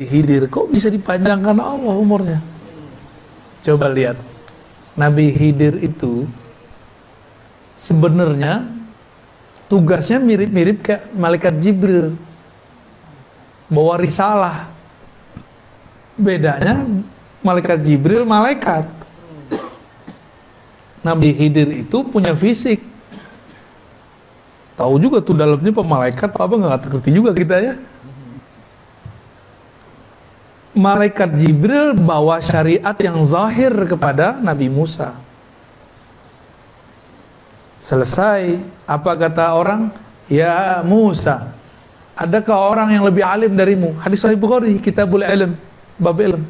Khidir kok bisa dipanjangkan Allah umurnya? Coba lihat, Nabi Khidir itu sebenarnya tugasnya mirip-mirip kayak malaikat Jibril, bawa risalah. Bedanya malaikat Jibril malaikat, Nabi Khidir itu punya fisik. Tahu juga tuh dalamnya pemalaikat apa nggak ngerti juga kita ya. Malaikat Jibril bawa syariat yang zahir kepada Nabi Musa. Selesai, apa kata orang? Ya Musa, adakah orang yang lebih alim darimu? Hadis Sahih Bukhari, Kitabul Ilm, bab ilm.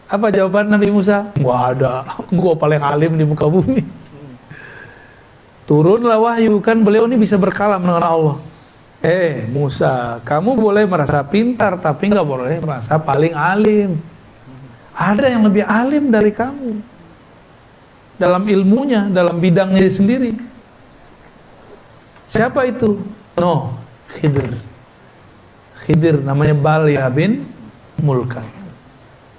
Apa jawaban Nabi Musa? Nggak ada, gua paling alim di muka bumi. Turunlah wahyu, kan beliau ini bisa berkalam dengan Allah. Musa, kamu boleh merasa pintar, tapi nggak boleh merasa paling alim. Ada yang lebih alim dari kamu dalam ilmunya, dalam bidangnya sendiri. Siapa itu? Khidir. Khidir namanya Balya bin Mulkan.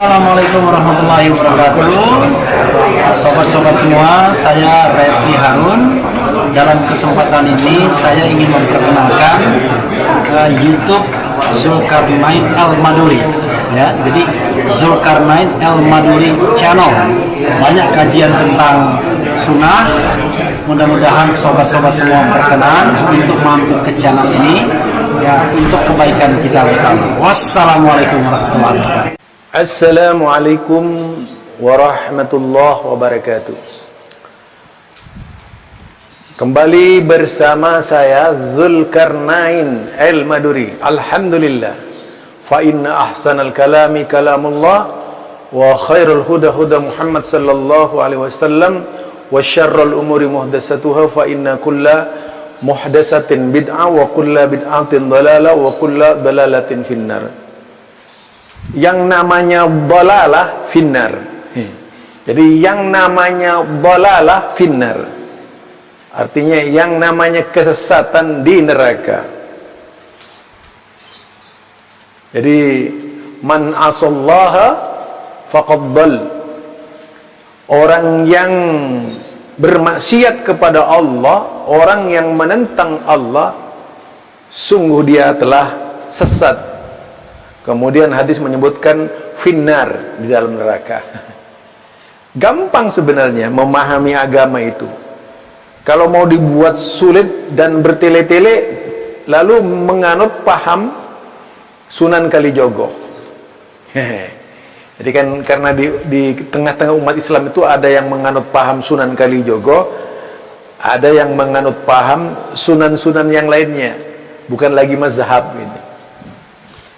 Assalamualaikum warahmatullahi wabarakatuh. Sobat-sobat semua, saya Refli Harun. Dalam kesempatan ini saya ingin memperkenalkan YouTube Zulkarnain Al-Maduri. Ya, jadi Zulkarnain Al-Maduri Channel. Banyak kajian tentang sunnah. Mudah-mudahan sobat-sobat semua berkenan untuk mampir ke channel ini ya, untuk kebaikan kita bersama. Wassalamualaikum warahmatullahi wabarakatuh. Assalamualaikum warahmatullahi wabarakatuh. Kembali bersama saya Zulkarnain Al-Maduri. Alhamdulillah. Fa inna ahsanal kalami kalamullah wa khairul huda huda Muhammad sallallahu alaihi wasallam wa syarrul umuri muhdatsatuha fa inna kulla muhdatsatin bid'ah wa kulla bid'atin dhalalah wa kulla dhalalatin finnar. Yang namanya dhalalah finnar. Jadi yang namanya dhalalah finnar, artinya yang namanya kesesatan di neraka. Jadi man asallaha faqad dhal. Orang yang bermaksiat kepada Allah, orang yang menentang Allah, sungguh dia telah sesat. Kemudian hadis menyebutkan finnar, di dalam neraka. Gampang sebenarnya memahami agama itu. Kalau mau dibuat sulit dan bertele-tele, lalu menganut paham Sunan Kalijogo. Jadi kan karena di tengah-tengah umat Islam itu ada yang menganut paham Sunan Kalijogo, ada yang menganut paham sunan-sunan yang lainnya, bukan lagi mazhab ini.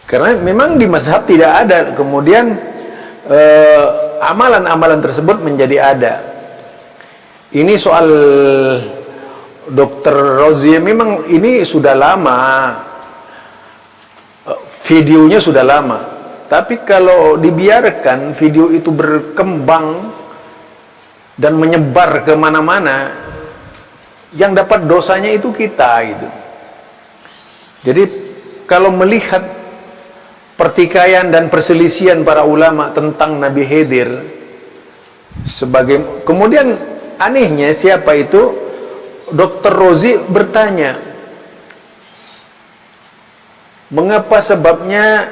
Karena memang di mazhab tidak ada, kemudian amalan-amalan tersebut menjadi ada. Ini soal Dr. Rozi, memang ini sudah lama, videonya sudah lama. Tapi kalau dibiarkan video itu berkembang dan menyebar kemana-mana, yang dapat dosanya itu kita gitu. Jadi kalau melihat pertikaian dan perselisihan para ulama tentang Nabi Khidir, sebagai kemudian anehnya siapa itu? Dr. Rozi bertanya, mengapa sebabnya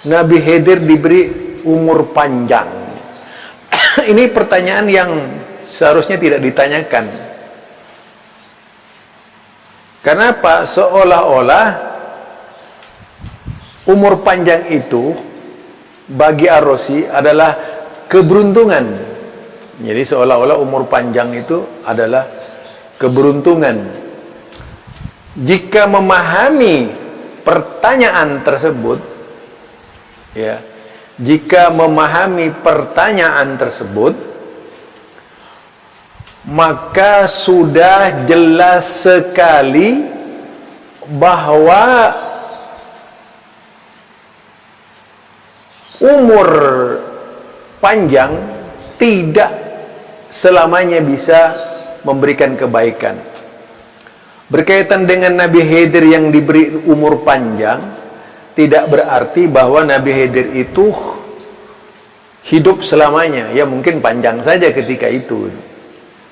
Nabi Khidir diberi umur panjang? Ini pertanyaan yang seharusnya tidak ditanyakan. Kenapa? Seolah-olah umur panjang itu bagi Ar-Razi adalah keberuntungan. Jadi seolah-olah umur panjang itu adalah keberuntungan. Jika memahami pertanyaan tersebut, ya, jika memahami pertanyaan tersebut, maka sudah jelas sekali bahwa umur panjang tidak selamanya bisa memberikan kebaikan. Berkaitan dengan Nabi Khidir yang diberi umur panjang, tidak berarti bahwa Nabi Khidir itu hidup selamanya. Ya mungkin panjang saja ketika itu.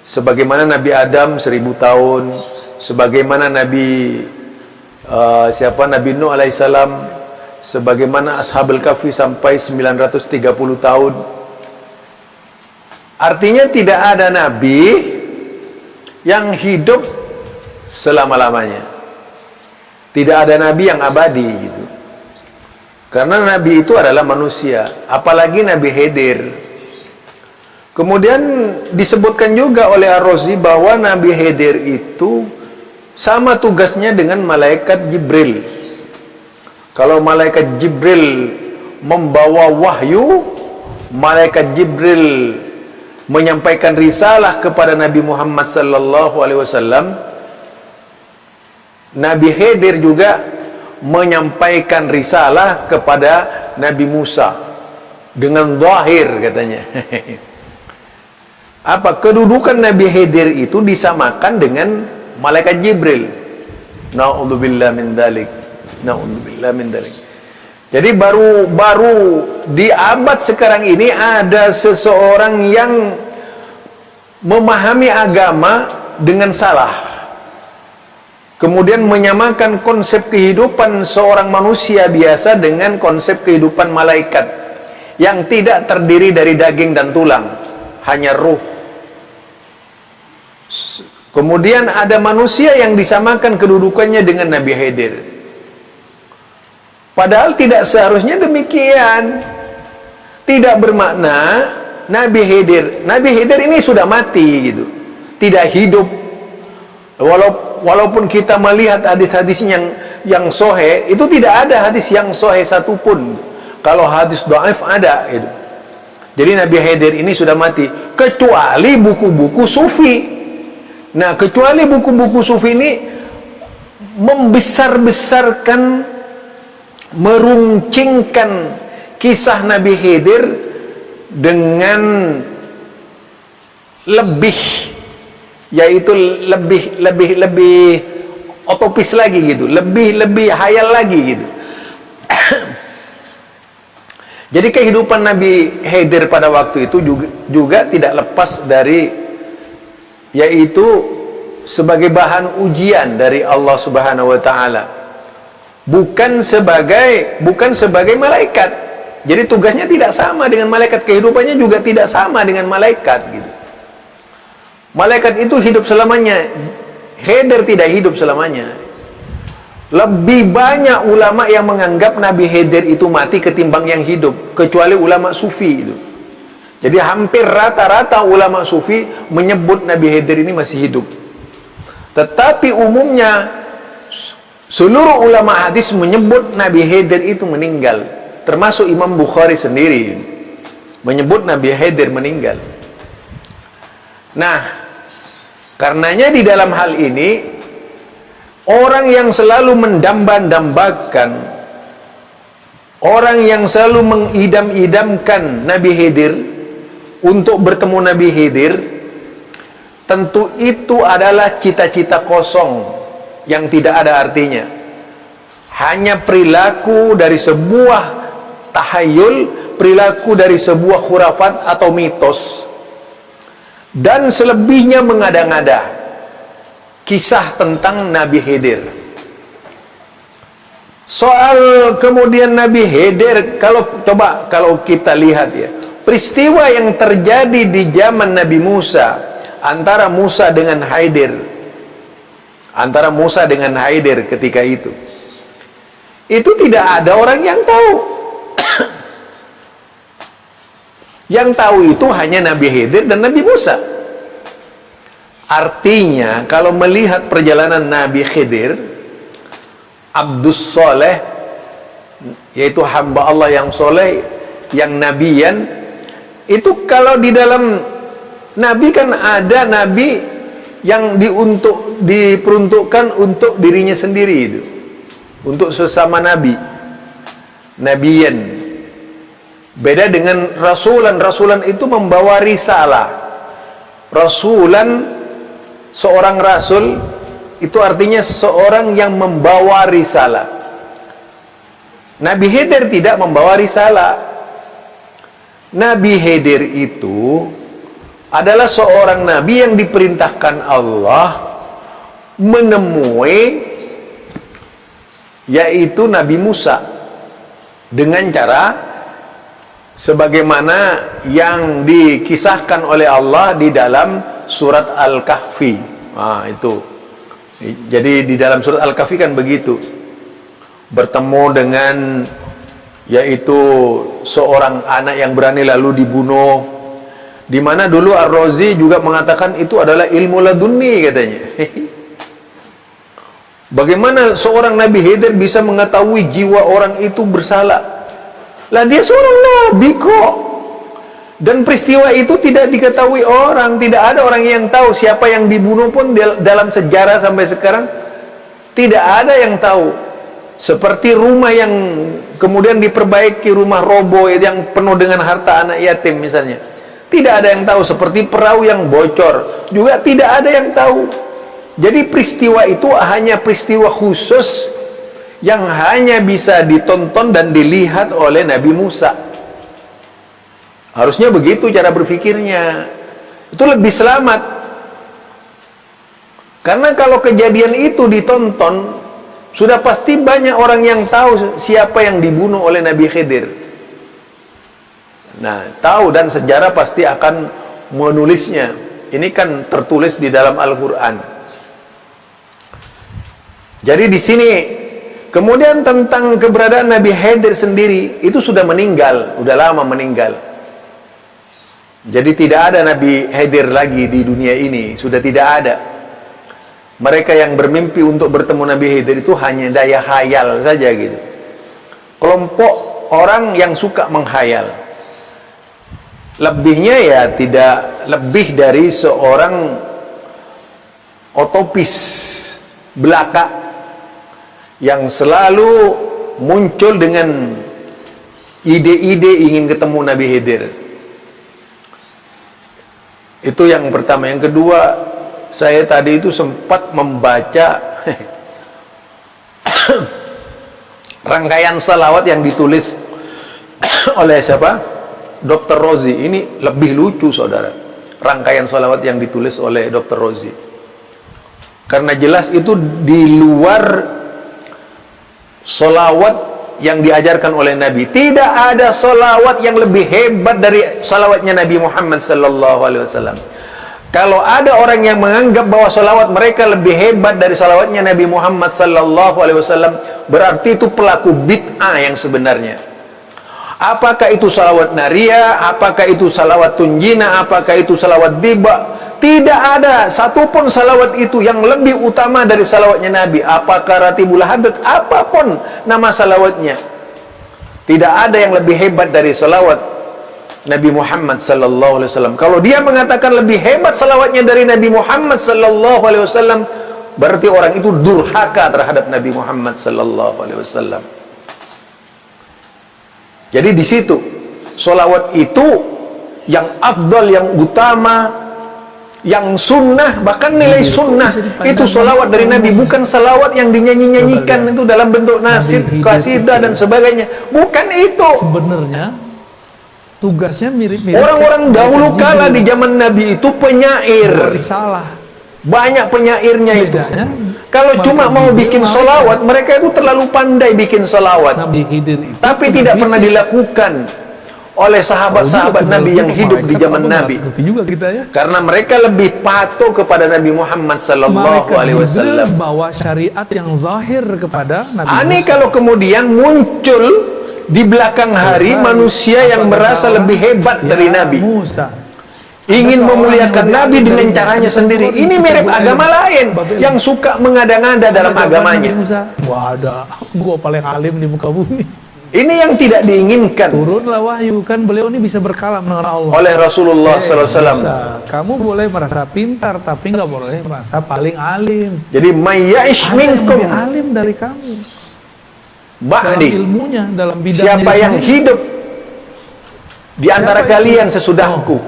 Sebagaimana Nabi Adam 1000 tahun, sebagaimana Nabi Nabi Nuh alaihissalam, sebagaimana Ashabul Kahfi sampai 930 tahun. Artinya tidak ada nabi yang hidup selama-lamanya. Tidak ada nabi yang abadi gitu. Karena nabi itu adalah manusia, apalagi Nabi Khidir. Kemudian disebutkan juga oleh Ar-Razi bahwa Nabi Khidir itu sama tugasnya dengan malaikat Jibril. Kalau malaikat Jibril membawa wahyu, malaikat Jibril menyampaikan risalah kepada Nabi Muhammad sallallahu alaihi wasallam, Nabi Khidir juga menyampaikan risalah kepada Nabi Musa dengan zahir katanya. Apa kedudukan Nabi Khidir itu disamakan dengan malaikat Jibril. Na'udzubillah min dzalik. Na'udzubillah min dzalik. Jadi baru di abad sekarang ini ada seseorang yang memahami agama dengan salah. Kemudian menyamakan konsep kehidupan seorang manusia biasa dengan konsep kehidupan malaikat yang tidak terdiri dari daging dan tulang, hanya ruh. Kemudian ada manusia yang disamakan kedudukannya dengan Nabi Khidir. Padahal tidak seharusnya demikian. Tidak bermakna Nabi Khidir ini sudah mati gitu, tidak hidup. Walaupun kita melihat hadis-hadis yang sahih, itu tidak ada hadis yang sahih satupun. Kalau hadis dhaif ada gitu. Jadi Nabi Khidir ini sudah mati, kecuali buku-buku sufi. Nah, kecuali buku-buku sufi ini membesar-besarkan, meruncingkan kisah Nabi Khidir dengan lebih, yaitu lebih otopis lagi gitu, lebih hayal lagi gitu. Jadi kehidupan Nabi Khidir pada waktu itu juga tidak lepas dari, yaitu sebagai bahan ujian dari Allah Subhanahu wa taala. Bukan sebagai malaikat. Jadi tugasnya tidak sama dengan malaikat, kehidupannya juga tidak sama dengan malaikat gitu. Malaikat itu hidup selamanya, Khidir tidak hidup selamanya. Lebih banyak ulama yang menganggap Nabi Khidir itu mati ketimbang yang hidup, kecuali ulama sufi itu. Jadi hampir rata-rata ulama sufi menyebut Nabi Khidir ini masih hidup. Tetapi umumnya seluruh ulama hadis menyebut Nabi Khidir itu meninggal. Termasuk Imam Bukhari sendiri menyebut Nabi Khidir meninggal. Nah, karenanya di dalam hal ini, orang yang selalu mendamba-dambakan, orang yang selalu mengidam-idamkan Nabi Khidir untuk bertemu Nabi Khidir, tentu itu adalah cita-cita kosong yang tidak ada artinya. Hanya perilaku dari sebuah tahayul, perilaku dari sebuah khurafat atau mitos, dan selebihnya mengada-ngada kisah tentang Nabi Khidir. Soal kemudian Nabi Khidir, kalau kita lihat ya, peristiwa yang terjadi di zaman Nabi Musa, antara Musa dengan Khidir ketika itu tidak ada orang yang tahu. Yang tahu itu hanya Nabi Khidir dan Nabi Musa. Artinya kalau melihat perjalanan Nabi Khidir, Abdus Soleh, yaitu hamba Allah yang soleh, yang nabiyan, itu kalau di dalam Nabi kan ada Nabi yang diperuntukkan untuk dirinya sendiri itu, untuk sesama Nabi, nabiyan. Beda dengan rasulan. Rasulan itu membawa risalah. Rasulan, seorang rasul, itu artinya seorang yang membawa risalah. Nabi Khidir tidak membawa risalah. Nabi Khidir itu adalah seorang nabi yang diperintahkan Allah menemui, yaitu Nabi Musa, dengan cara sebagaimana yang dikisahkan oleh Allah di dalam surat Al-Kahfi. Nah, itu. Jadi di dalam surat Al-Kahfi kan begitu. Bertemu dengan yaitu seorang anak yang berani lalu dibunuh, di mana dulu Ar-Razi juga mengatakan itu adalah ilmu laduni katanya. Bagaimana seorang Nabi Khidir bisa mengetahui jiwa orang itu bersalah? Lah dia seorang nabi kok. Dan peristiwa itu tidak diketahui orang, tidak ada orang yang tahu. Siapa yang dibunuh pun dalam sejarah sampai sekarang tidak ada yang tahu. Seperti rumah yang kemudian diperbaiki, rumah roboh yang penuh dengan harta anak yatim misalnya, tidak ada yang tahu. Seperti perahu yang bocor, juga tidak ada yang tahu. Jadi peristiwa itu hanya peristiwa khusus yang hanya bisa ditonton dan dilihat oleh Nabi Musa. Harusnya begitu cara berpikirnya. Itu lebih selamat. Karena kalau kejadian itu ditonton, sudah pasti banyak orang yang tahu siapa yang dibunuh oleh Nabi Khidir. Nah, tahu, dan sejarah pasti akan menulisnya. Ini kan tertulis di dalam Al-Quran. Jadi di sini kemudian tentang keberadaan Nabi Khidir sendiri itu sudah meninggal, sudah lama meninggal. Jadi tidak ada Nabi Khidir lagi di dunia ini, sudah tidak ada. Mereka yang bermimpi untuk bertemu Nabi Khidir itu hanya daya khayal saja gitu. Kelompok orang yang suka menghayal. Lebihnya ya tidak lebih dari seorang otopis belaka yang selalu muncul dengan ide-ide ingin ketemu Nabi Khidir. Itu yang pertama. Yang kedua, saya tadi itu sempat membaca rangkaian salawat yang ditulis oleh siapa? Dr. Rozi. Ini lebih lucu, saudara. Rangkaian salawat yang ditulis oleh Dr. Rozi. Karena jelas itu di luar salawat yang diajarkan oleh Nabi. Tidak ada salawat yang lebih hebat dari salawatnya Nabi Muhammad sallallahu alaihi wasallam. Kalau ada orang yang menganggap bahwa salawat mereka lebih hebat dari salawatnya Nabi Muhammad sallallahu alaihi wasallam, berarti itu pelaku bid'ah yang sebenarnya. Apakah itu salawat naria, apakah itu salawat tunjina, apakah itu salawat diba, tidak ada satupun salawat itu yang lebih utama dari salawatnya Nabi. Apakah ratibul hadat, apapun nama salawatnya, tidak ada yang lebih hebat dari salawat Nabi Muhammad sallallahu alaihi wasallam. Kalau dia mengatakan lebih hebat salawatnya dari Nabi Muhammad sallallahu alaihi wasallam, berarti orang itu durhaka terhadap Nabi Muhammad sallallahu alaihi wasallam. Jadi di situ salawat itu yang afdal, yang utama, yang sunnah, bahkan nilai sunnah itu salawat dari Nabi, bukan salawat yang dinyanyi-nyanyikan itu dalam bentuk nasib, qasidah dan sebagainya. Bukan itu. Sebenarnya tugasnya mirip-mirip. Orang-orang dahulu kala di zaman Nabi itu penyair. Salah. Banyak penyairnya itu. Kalau cuma mau bikin solawat, mereka itu terlalu pandai bikin solawat. Nabi Khidir itu tapi tidak pernah dilakukan oleh sahabat-sahabat Nabi yang hidup di zaman Nabi. Juga kita ya. Karena mereka lebih patuh kepada Nabi Muhammad sallallahu alaihi wasallam. Bawa syariat yang zahir kepada Nabi. Ini kalau kemudian muncul di belakang hari manusia yang merasa lebih hebat dari Nabi, ingin memuliakan Nabi dengan caranya sendiri. Ini mirip agama lain yang suka mengada-ngada dalam agamanya. Wah, ada gua paling alim di muka bumi. Ini yang tidak diinginkan. Turunlah wahyu, kan beliau ini bisa berkalam dengan Allah oleh Rasulullah sallallahu alaihi wasallam. Kamu boleh merasa pintar, tapi nggak boleh merasa paling alim. Jadi mayya'ish minkum, lebih alim dari kamu ba'di, dalam ilmunya, dalam bidangnya. siapa yang hidup di antara kalian sesudahku,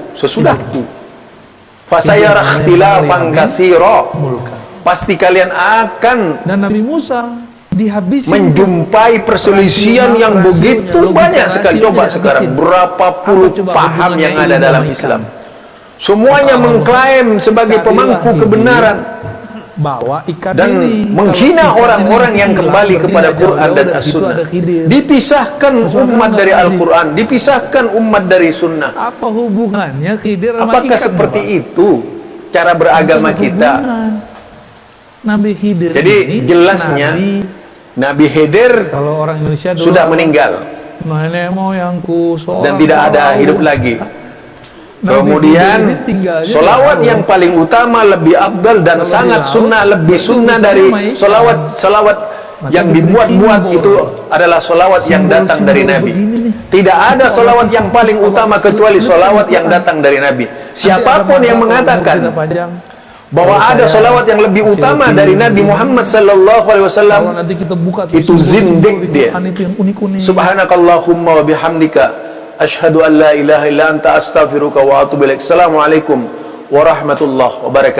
fasayara ikhtilafan katsira, pasti kalian akan. Dan Nabi Musa dihabisi. menjumpai perselisihan yang begitu banyak sekali. Coba sekarang berapa puluh paham yang ada dalam Islam, semuanya mengklaim sebagai pemangku kebenaran bahwa ikan dan ini, menghina kalau orang-orang ikan yang ini kembali hilang, kepada jauh Quran dan dari situ As-Sunnah. ada Khidir. Dipisahkan umat dari Al-Quran, dipisahkan umat dari Sunnah. Apa hubungannya Khidir sama Apakah ikan, seperti Pak? itu cara beragama Apa kita? hubungan? Nabi Khidir Jadi ini, jelasnya Nabi Khidir kalau orang Indonesia dulu sudah meninggal nenek moyangku dan tidak ada hidup lagi. Nabi Kemudian Khidir ini tinggalnya solawat di yang paling utama, lebih afdal dan Kalau sangat di laut, sunnah, lebih sunnah dari solawat yang dibuat-buat itu adalah solawat yang datang dari Nabi. Tidak ada solawat yang paling utama kecuali solawat yang datang dari Nabi. Siapapun yang mengatakan bahwa ada solawat yang lebih utama dari Nabi Muhammad sallallahu alaihi wasallam, itu zindik dia. Subhanakallahumma wa bihamdika asyhadu an la ilaha illa anta astaghfiruka wa atubu ilaik. Assalamualaikum warahmatullahi wabarakatuh.